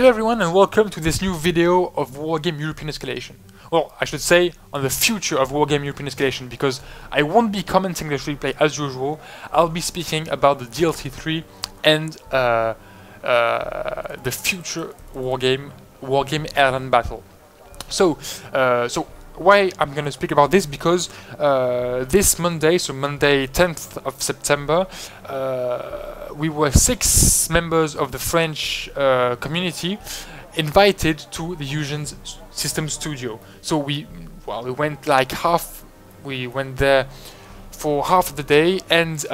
everyone and welcome to this new video of Wargame European Escalation. Well, I should say on the future of Wargame European Escalation, because I won't be commenting this replay as usual. I'll be speaking about the DLC3 and the future Wargame Airlandbattle. So why I'm going to speak about this, because this Monday, so Monday 10th of September, we were 6 members of the French community invited to the Eugen Systems studio. So we went like we went there for half of the day, and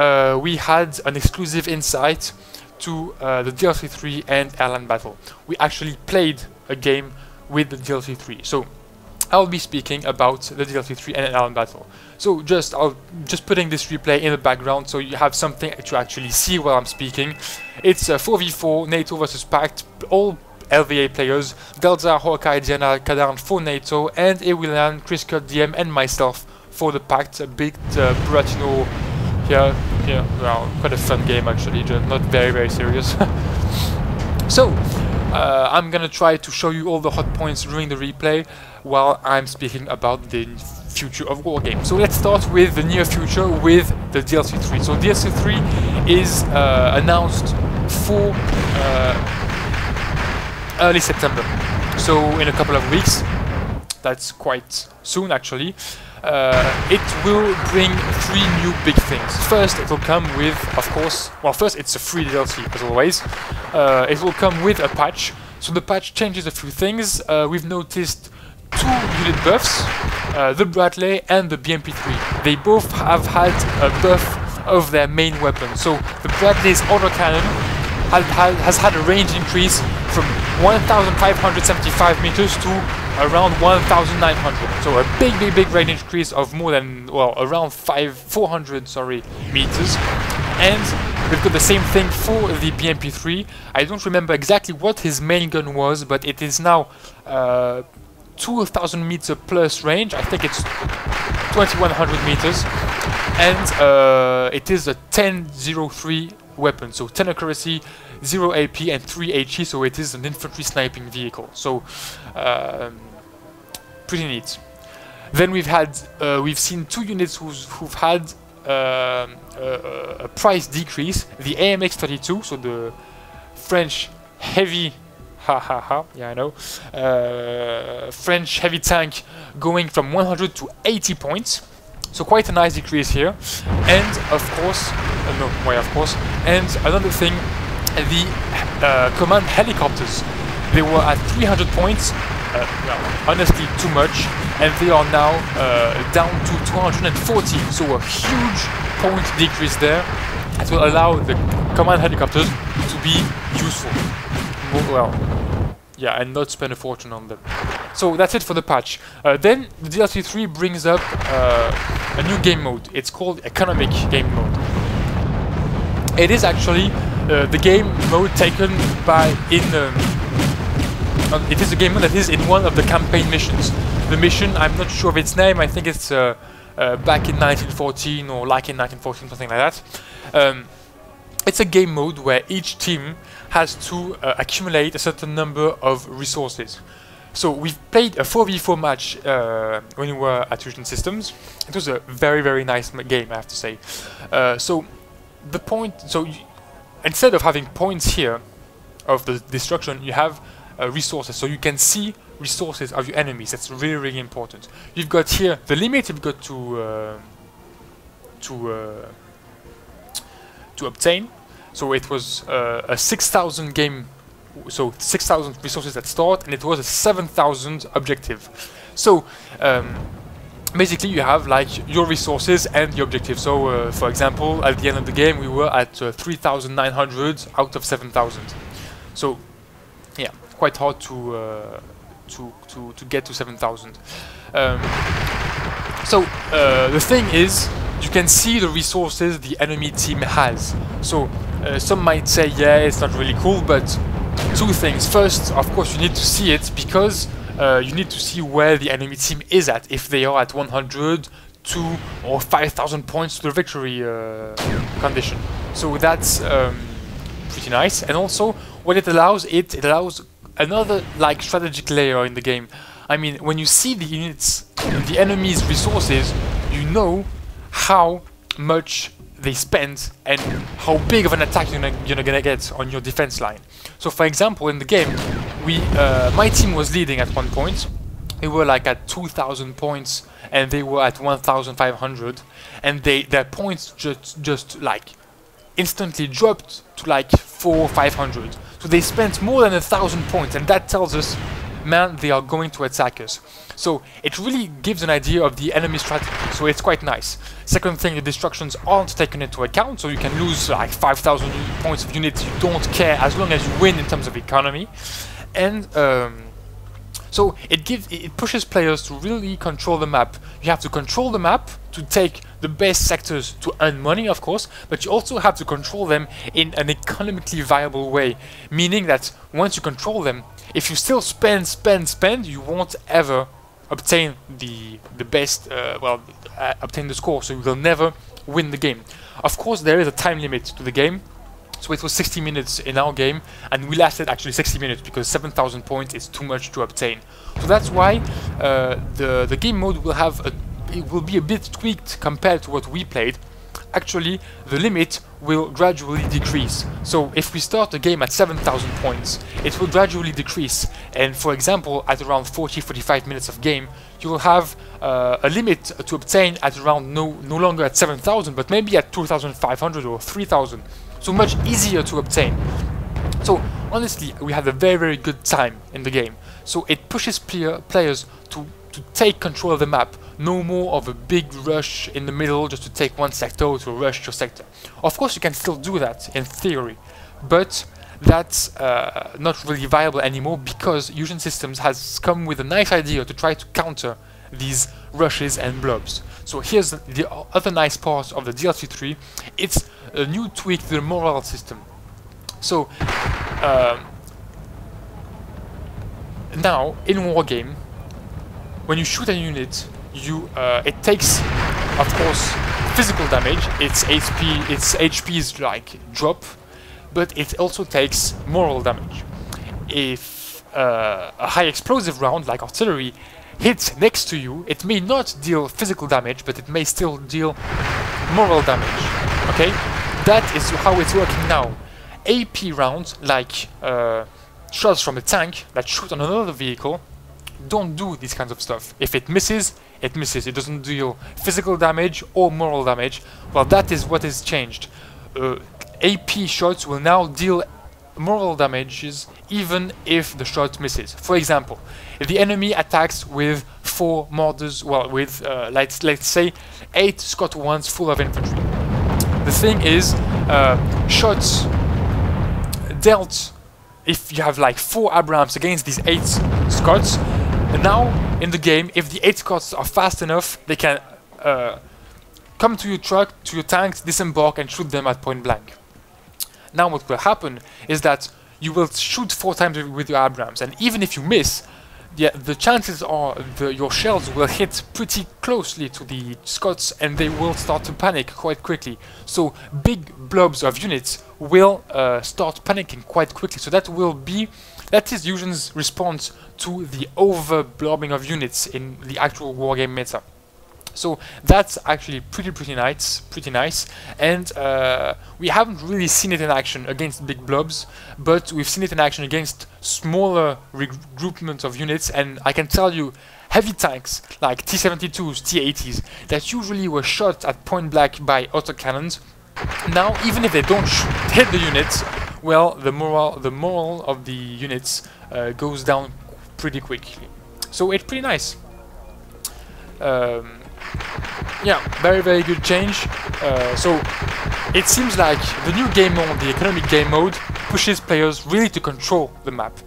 we had an exclusive insight to the DLC3 and Airlandbattle. We actually played a game with the DLC3. So I'll be speaking about the DLC3 and Airlandbattle. So I'll just putting this replay in the background so you have something to actually see while I'm speaking. It's a 4v4 NATO versus Pact, all LVA players, Delta, Hawkeye, Diana, Kadarn for NATO, and Ewilan, Chris Scott, DM, and myself for the Pact. A bit Buratino here. Well, quite a fun game actually, just not very serious. So I'm gonna try to show you all the hot points during the replay while I'm speaking about the future of Wargame. So let's start with the near future with the DLC3. So DLC3 is announced for early September. So in a couple of weeks, that's quite soon actually. It will bring 3 new big things. First, it will come with, of course, well, first it's a free DLC as always. It will come with a patch. So the patch changes a few things. We've noticed 2 unit buffs, the Bradley and the BMP3. They both have had a buff of their main weapon. So the Bradley's autocannon has had a range increase from 1,575 meters to around 1,900. So a big range increase of more than, well, around 400 meters. And we've got the same thing for the BMP3. I don't remember exactly what his main gun was, but it is now 2,000 meter plus range. I think it's 2,100 meters, and it is a 10-03 weapon, so 10 accuracy, 0 AP, and 3 HE. So it is an infantry sniping vehicle. So pretty neat. Then we've seen 2 units who've had a price decrease. The AMX-32, so the French heavy. Yeah, I know. French heavy tank going from 100 to 80 points. So quite a nice decrease here. And of course, and another thing, the command helicopters. They were at 300 points, well, honestly too much, and they are now down to 240. So a huge point decrease there. That will allow the command helicopters to be useful. Well, yeah, and not spend a fortune on them. So that's it for the patch. Then the DLC3 brings up a new game mode. It's called Economic Game Mode. It is actually the game mode taken it is a game mode that is in one of the campaign missions. The mission, I'm not sure of its name. I think it's back in 1914 or like in 1914, something like that. It's a game mode where each team has to accumulate a certain number of resources. So we've played a 4v4 match when we were at Eugen Systems. It was a very nice game, I have to say. So the point, instead of having points here of the destruction, you have resources. So you can see resources of your enemies. That's really important. You've got here the limit you've got to obtain. So it was a 6,000 game, so 6,000 resources at start, and it was a 7,000 objective. So basically you have like your resources and the objective. So for example, at the end of the game we were at 3,900 out of 7,000. So yeah, quite hard to get to 7,000. So the thing is, you can see the resources the enemy team has. So some might say, yeah, it's not really cool, but 2 things. First, of course, you need to see it, because you need to see where the enemy team is at. If they are at 100, 2 or 5,000 points to the victory condition. So that's pretty nice. And also, what it allows another like strategic layer in the game. I mean, when you see the units, the enemy's resources, you know how much they spend and how big of an attack you're gonna get on your defense line. So for example, in the game, my team was leading at one point. We were like at 2,000 points and they were at 1,500, and their points just like instantly dropped to like 400 or 500. So they spent more than 1,000 points, and that tells us, man, they are going to attack us. So it really gives an idea of the enemy strategy, so it's quite nice. Second thing, the destructions aren't taken into account, so you can lose like 5,000 points of units, you don't care as long as you win in terms of economy. And so it pushes players to really control the map. You have to control the map to take the best sectors to earn money, of course, but you also have to control them in an economically viable way, meaning that once you control them, if you still spend, you won't ever obtain the best, obtain the score, so you will never win the game. Of course, there is a time limit to the game, so it was 60 minutes in our game, and we lasted actually 60 minutes because 7,000 points is too much to obtain. So that's why the game mode will be a bit tweaked compared to what we played. Actually, the limit will gradually decrease. So if we start the game at 7,000 points, it will gradually decrease. And for example, at around 40-45 minutes of game, you will have a limit to obtain at around no longer at 7,000, but maybe at 2,500 or 3,000. So much easier to obtain. So honestly, we had a very good time in the game. So it pushes players to take control of the map. No more of a big rush in the middle just to take one sector or to rush your sector. Of course, you can still do that in theory, but that's not really viable anymore because Eugen Systems has come with a nice idea to try to counter these rushes and blobs. So here's the other nice part of the DLC3. It's a new tweak to the morale system. So now in Wargame, when you shoot a unit, it takes, of course, physical damage. Its HP's like drop, but it also takes moral damage. If a high explosive round like artillery hits next to you, it may not deal physical damage, but it may still deal moral damage. Okay, that is how it's working now. AP rounds like shots from a tank that shoot on another vehicle don't do these kinds of stuff. If it misses, it misses. It doesn't deal physical damage or moral damage. Well, that is what is changed. AP shots will now deal moral damages even if the shot misses. For example, if the enemy attacks with 4 mortars, well, with let's say 8 Scott 1s full of infantry. The thing is, shots dealt if you have like 4 Abrams against these 8 Scots. And now in the game, if the 8 Scots are fast enough, they can come to your truck, to your tanks, disembark and shoot them at point blank. Now what will happen is that you will shoot 4 times with your Abrams, and even if you miss, the chances are your shells will hit pretty closely to the Scots and they will start to panic quite quickly. So big blobs of units will start panicking quite quickly. So that is Eugen's response to the over-blobbing of units in the actual wargame meta. So that's actually pretty nice, and we haven't really seen it in action against big blobs, but we've seen it in action against smaller regroupments of units, and I can tell you, heavy tanks like T-72s, T-80s, that usually were shot at point blank by autocannons, now even if they don't hit the units, well, the moral of the units goes down pretty quickly. So it's pretty nice. Yeah, very good change. So it seems like the new game mode, the economic game mode, pushes players really to control the map.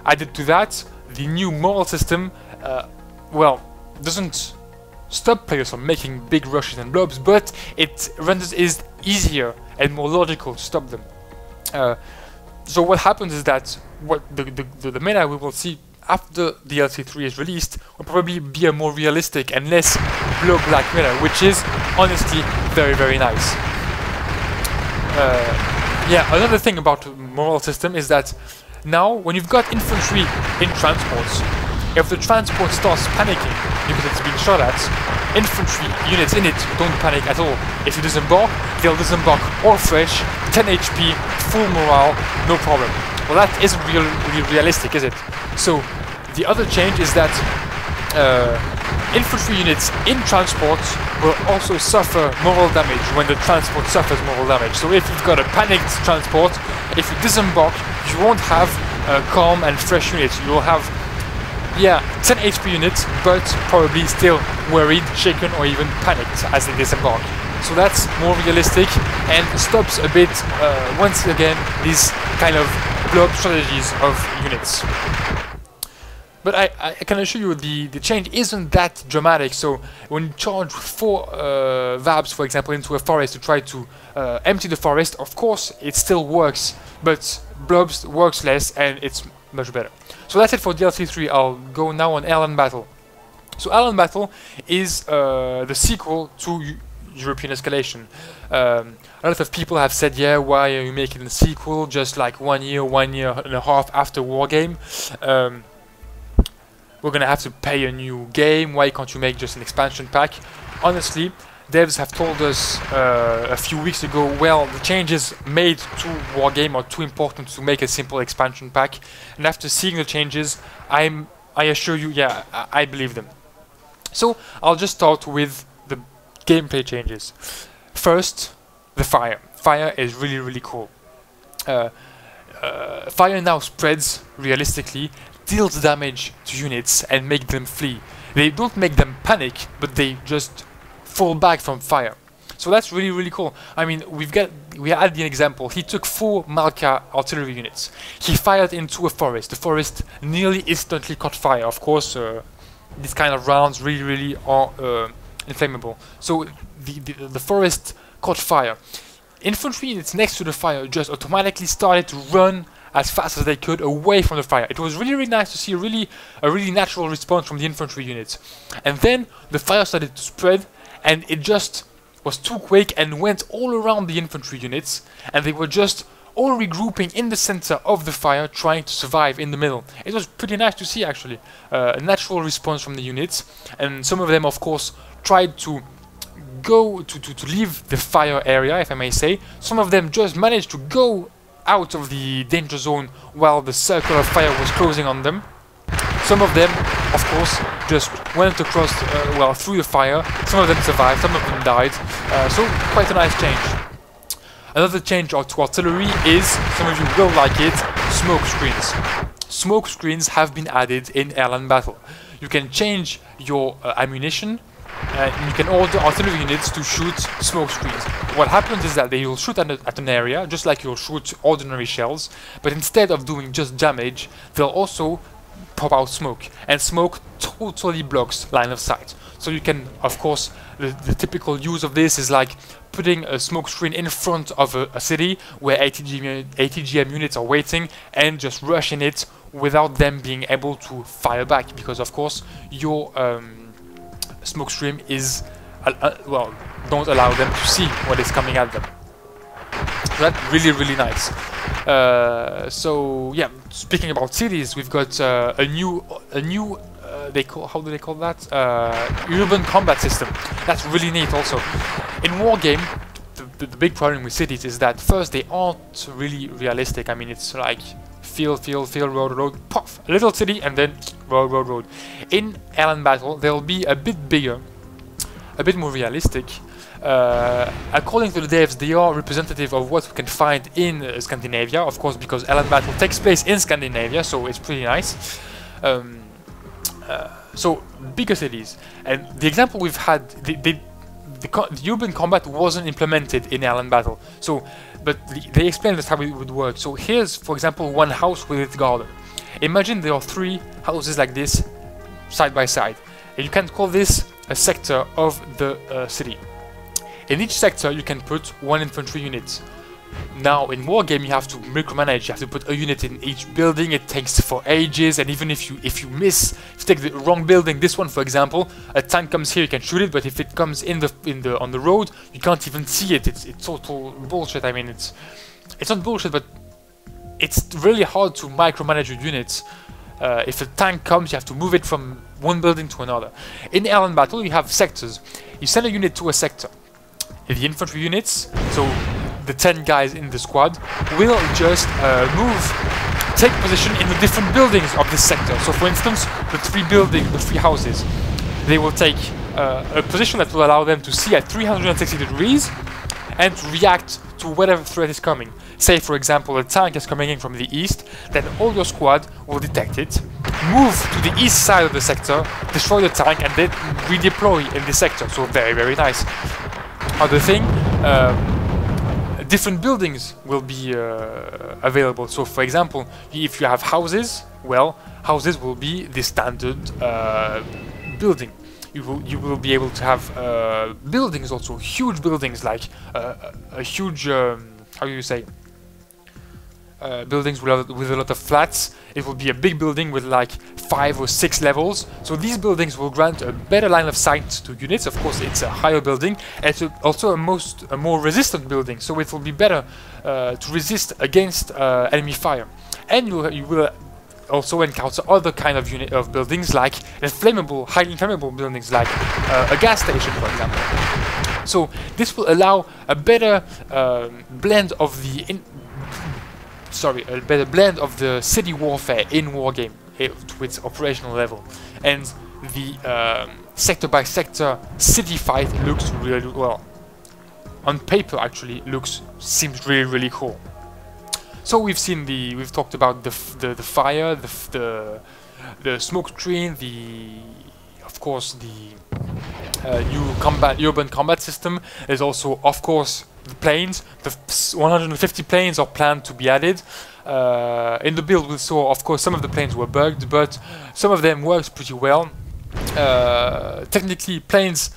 Added to that, the new moral system, well, doesn't stop players from making big rushes and blobs, but it renders it easier and more logical to stop them. So what happens is that the meta we will see after DLC3 is released will probably be a more realistic and less blob-like meta, which is honestly very nice. Yeah, another thing about the moral system is that Now, when you've got infantry in transports, if the transport starts panicking because it's been shot at, infantry units in it don't panic at all. If you disembark, they'll disembark all fresh, 10 HP, full morale, no problem. Well, that isn't really realistic, is it? So, the other change is that infantry units in transport will also suffer moral damage when the transport suffers moral damage. So if you've got a panicked transport, if you disembark, you won't have calm and fresh units. You will have, yeah, 10 HP units, but probably still worried, shaken, or even panicked as they disembark. So that's more realistic and stops a bit, once again, these kind of blob strategies of units. But I can assure you the change isn't that dramatic. So when you charge 4 VABs, for example, into a forest to try to empty the forest, of course it still works, but blobs works less and it's much better. So that's it for DLC3. I'll go now on Airlandbattle. So Airlandbattle is the sequel to European Escalation. A lot of people have said, yeah, why are you making a sequel just like 1 year and a half after Wargame? We're gonna have to pay a new game, why can't you make just an expansion pack? Honestly, devs have told us a few weeks ago, well, the changes made to Wargame are too important to make a simple expansion pack, and after seeing the changes, I assure you, yeah, I believe them. So, I'll just start with the gameplay changes. First, the fire. Fire is really cool. Fire now spreads realistically, deals damage to units and make them flee. They don't make them panic, but they just fall back from fire. So that's really cool. I mean, we had the example. He took 4 Malka artillery units. He fired into a forest. The forest nearly instantly caught fire. Of course, these kind of rounds really are inflammable. So the forest caught fire. Infantry units next to the fire just automatically started to run as fast as they could away from the fire. It was really nice to see a really natural response from the infantry units. And then the fire started to spread, and it just was too quick and went all around the infantry units, and they were just all regrouping in the center of the fire, trying to survive in the middle. It was pretty nice to see, actually. A natural response from the units, and some of them, of course, tried to go to leave the fire area, if I may say. Some of them just managed to go out of the danger zone while the circle of fire was closing on them. Some of them, of course, just went across, well, through the fire. Some of them survived, some of them died. So, quite a nice change. Another change to artillery is, some of you will like it, smoke screens. Smoke screens have been added in Airlandbattle. You can change your ammunition, and you can order artillery units to shoot smoke screens. What happens is that they will shoot at an area, just like you'll shoot ordinary shells, but instead of doing just damage, they'll also pop out smoke, and smoke totally blocks line of sight. So you can, of course, the typical use of this is like putting a smoke screen in front of a city where ATGM units are waiting, and just rush in it without them being able to fire back, because of course your smoke stream is, well, don't allow them to see what is coming at them. So that's really nice. So yeah, speaking about cities, we've got a new how do they call that? Urban combat system. That's really neat. Also, in Wargame, the big problem with cities is that first they aren't really realistic. I mean, it's like field, road, puff, a little city, and then road. In Airlandbattle, they'll be a bit bigger, a bit more realistic. According to the devs, they are representative of what we can find in Scandinavia, of course, because Airlandbattle takes place in Scandinavia, so it's pretty nice. So, bigger cities. And the example we've had, the urban combat wasn't implemented in Airlandbattle, so, but they explained us how it would work. So here's, for example, one house with its garden. Imagine there are 3 houses like this, side by side. And you can call this a sector of the city. In each sector, you can put 1 infantry unit. Now, in Wargame, you have to micromanage. You have to put a unit in each building. It takes for ages, and even if you take the wrong building, this one, for example, a tank comes here, you can shoot it. But if it comes on the road, you can't even see it. It's total bullshit. I mean, it's not bullshit, but it's really hard to micromanage your units. If a tank comes, you have to move it from one building to another. In Airlandbattle, you have sectors. You send a unit to a sector. The infantry units, so the 10 guys in the squad, will just take position in the different buildings of this sector. So for instance, the 3 houses, they will take a position that will allow them to see at 360 degrees and to react to whatever threat is coming. Say for example a tank is coming in from the east, then all your squad will detect it, move to the east side of the sector, destroy the tank, and then redeploy in the sector. So very, very nice. Other thing, different buildings will be available. So for example, if you have houses, well, houses will be the standard building. You will be able to have buildings also, huge buildings, like a huge, how do you say, buildings with a lot of flats. It will be a big building with like 5 or 6 levels. So these buildings will grant a better line of sight to units. Of course, it's a higher building, and it's also a more resistant building. So it will be better to resist against enemy fire. And you will also encounter other kind of buildings, like highly inflammable buildings, like a gas station, for example. So this will allow a better blend of the city warfare in Wargame to its operational level, and the sector by sector city fight looks really well. On paper, actually, seems really, really cool. So we've talked about the fire, the smoke screen, of course the new urban combat system. There's also, of course, the planes. The 150 planes are planned to be added. In the build we saw, of course, some of the planes were bugged, but some of them works pretty well. Technically, planes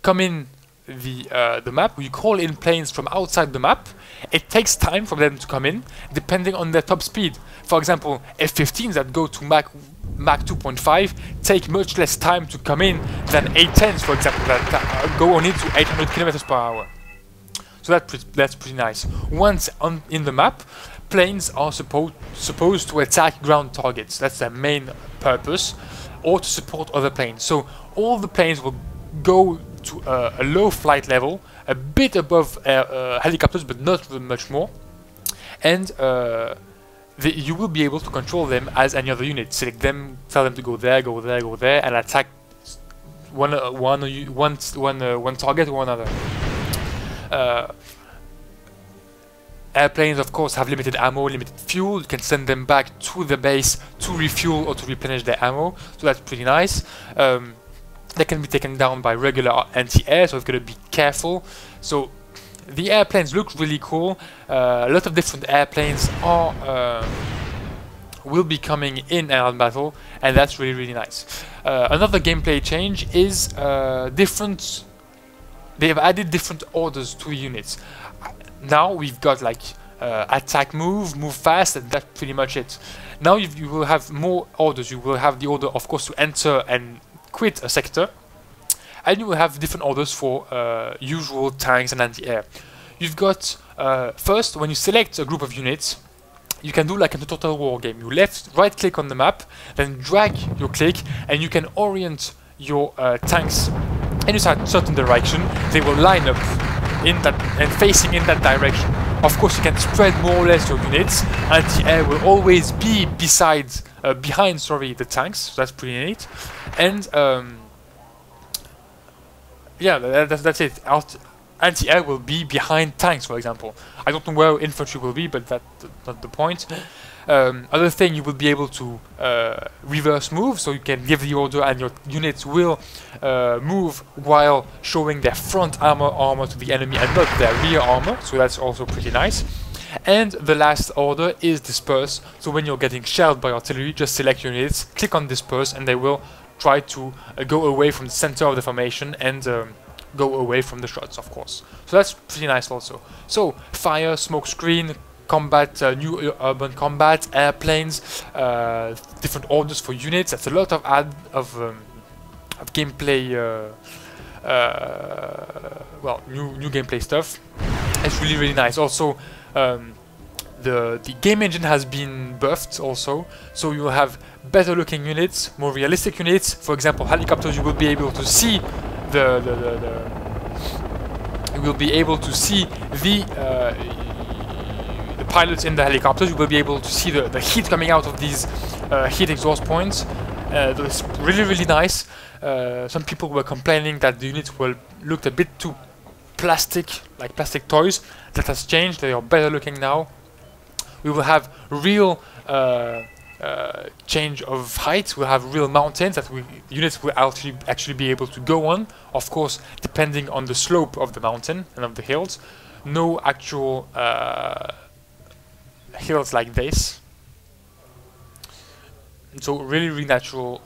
come in the map. You call in planes from outside the map. It takes time for them to come in, depending on their top speed. For example, F-15s that go to Mach 2.5 take much less time to come in than A-10s, for example, that go only to 800 km per hour. So that's pretty nice. Once in the map, planes are supposed to attack ground targets. That's their main purpose, or to support other planes. So all the planes will go to a low flight level, a bit above helicopters, but not much more. And you will be able to control them as any other unit. Select them, tell them to go there, go there, go there, and attack one target or another. Airplanes, of course, have limited ammo, limited fuel. You can send them back to the base to refuel or to replenish their ammo, so that's pretty nice. They can be taken down by regular anti-air, so you've got to be careful. So the airplanes look really cool. A lot of different airplanes will be coming in Airlandbattle, and that's really, really nice. Another gameplay change is they have added different orders to units. Now we've got like attack, move fast, and that's pretty much it. Now you will have more orders. You will have the order, of course, to enter and quit a sector, and you will have different orders for usual tanks and anti-air. You've got first, when you select a group of units, you can do like in a Total War game. You right click on the map, then drag your click, and you can orient your tanks in a certain direction. They will line up in that and facing in that direction. Of course, you can spread more or less your units. Anti-air will always be behind the tanks, so that's pretty neat. And yeah, that's it. Anti-air will be behind tanks, for example. I don't know where infantry will be, but that's not the point. Other thing, you will be able to reverse move, so you can give the order and your units will move while showing their front armor to the enemy and not their rear armor, so that's also pretty nice. And the last order is disperse, so when you're getting shelled by artillery, just select your units, click on disperse, and they will try to go away from the center of the formation and go away from the shots, of course. So that's pretty nice also. So fire, smoke screen, combat, new urban combat, airplanes, different orders for units. That's a lot of gameplay, well, new gameplay stuff. It's really, really nice. Also, the game engine has been buffed also, so you will have better looking units, more realistic units. For example, helicopters, you will be able to see you will be able to see the pilots in the helicopters. You will be able to see the heat coming out of these heat exhaust points. It's really nice. Some people were complaining that the units looked a bit too plastic, like plastic toys. That has changed. They are better looking now. We will have real change of height. We'll have real mountains that units will actually be able to go on. Of course, depending on the slope of the mountain and of the hills. No actual hills like this. So really natural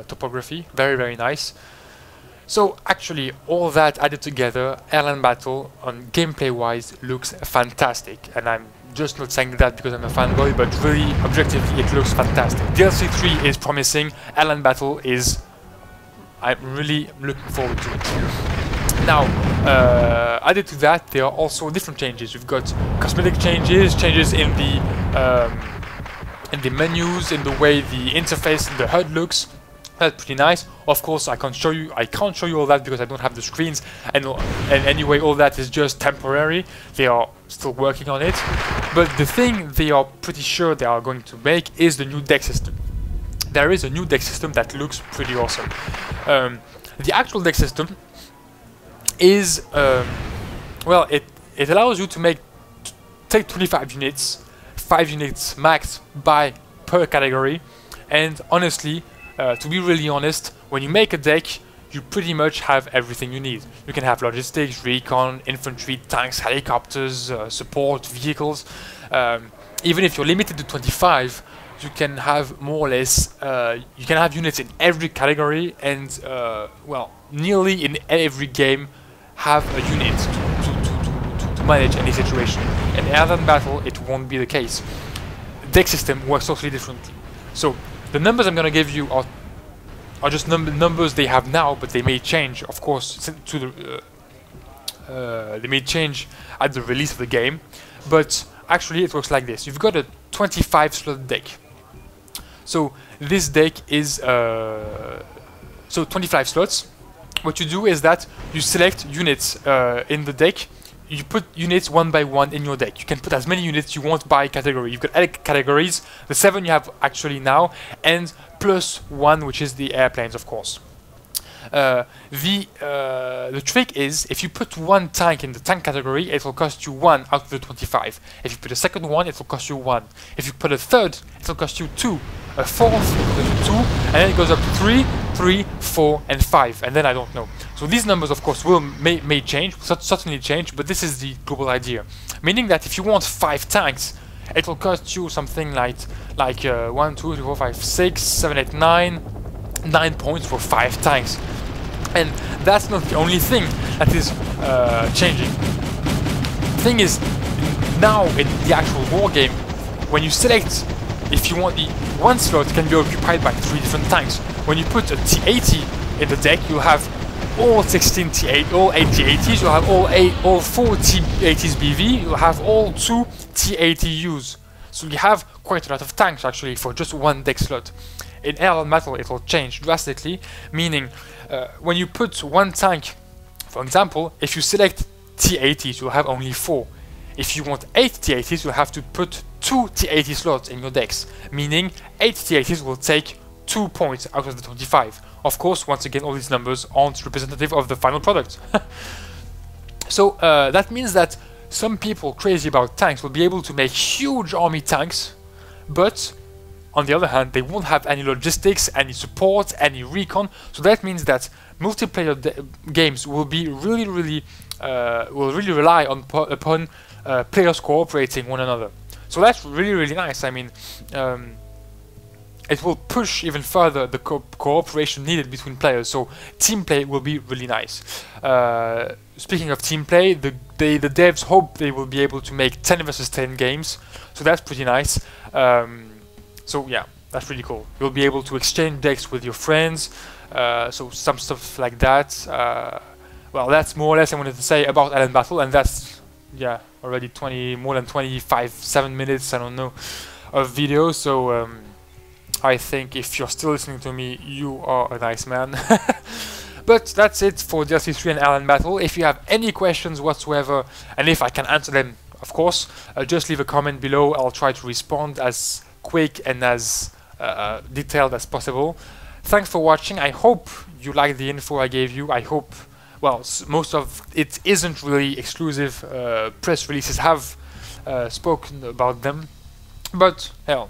topography. Very nice. So actually, all that added together, Airlandbattle, on gameplay-wise, looks fantastic. And I'm just not saying that because I'm a fanboy, but really, objectively, it looks fantastic. DLC3 is promising. Airlandbattle is... I'm really looking forward to it. Now, added to that, there are also different changes. We've got cosmetic changes in the menus, in the way the interface, the HUD looks. That's pretty nice. Of course, I can't show you all that because I don't have the screens, and anyway, all that is just temporary. They are still working on it. But the thing they are pretty sure they are going to make is the new deck system. There is a new deck system that looks pretty awesome. The actual deck system is well, it allows you to take 25 units, 5 units max per category, and honestly, to be really honest, when you make a deck, you pretty much have everything you need. You can have logistics, recon, infantry, tanks, helicopters, support, vehicles. Even if you're limited to 25, you can have more or less, you can have units in every category, and well, nearly in every game have a unit to manage any situation. In Airlandbattle, it won't be the case. Deck system works totally differently. So the numbers I'm going to give you are just numbers they have now, but they may change, of course, they may change at the release of the game. But actually, it works like this. You've got a 25 slot deck. So this deck is so 25 slots. What you do is that you select units in the deck. You put units one by one in your deck. You can put as many units you want by category. You've got 8 categories, the 7 you have actually now, and plus 1, which is the airplanes, of course. The trick is, if you put 1 tank in the tank category, it will cost you 1 out of the 25. If you put a second one, it will cost you 1. If you put a third, it will cost you 2. A fourth, it will cost you 2, and then it goes up to 3, 3, 4, and 5, and then I don't know. So these numbers, of course, may change, certainly change, but this is the global idea. Meaning that if you want 5 tanks, it will cost you something like 1, 2, 3, 4, 5, 6, 7, 8, 9 points for 5 tanks. And that's not the only thing that is changing. The thing is, now in the actual war game, when you select, if you want the 1 slot can be occupied by 3 different tanks. When you put a T80 in the deck, you'll have all 16 T8, all 8 T80s, you'll have all 4 T80s BV, you'll have all 2 T80Us. So you have quite a lot of tanks actually for just 1 deck slot. In Airlandbattle it will change drastically, meaning when you put 1 tank, for example, if you select T80s, you'll have only 4. If you want 8 T80s, you'll have to put 2 T80 slots in your decks, meaning 8 T80s will take 2 points out of the 25. Of course, once again, all these numbers aren't representative of the final product. So that means that some people crazy about tanks will be able to make huge army tanks, but on the other hand, they won't have any logistics, any support, any recon. So that means that multiplayer games will be really rely upon players cooperating one another. So that's really nice. I mean, it will push even further the cooperation needed between players. So team play will be really nice. Speaking of team play, the devs hope they will be able to make 10 versus 10 games. So that's pretty nice. So yeah, that's really cool. You'll be able to exchange decks with your friends. So some stuff like that. Well, that's more or less I wanted to say about Airlandbattle, and that's, yeah. already more than 7 minutes, I don't know, of video. So I think if you're still listening to me, you are a nice man. But that's it for DLC3 and Airlandbattle. If you have any questions whatsoever, and if I can answer them, of course, just leave a comment below. I'll try to respond as quick and as detailed as possible. Thanks for watching. I hope you liked the info I gave you. I hope, well, most of it isn't really exclusive. Press releases have spoken about them, but hell,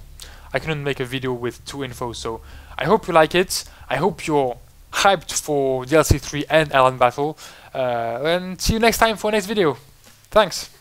I couldn't make a video with 2 infos, so I hope you like it. I hope you're hyped for DLC3 and Airlandbattle, and see you next time for next video. Thanks.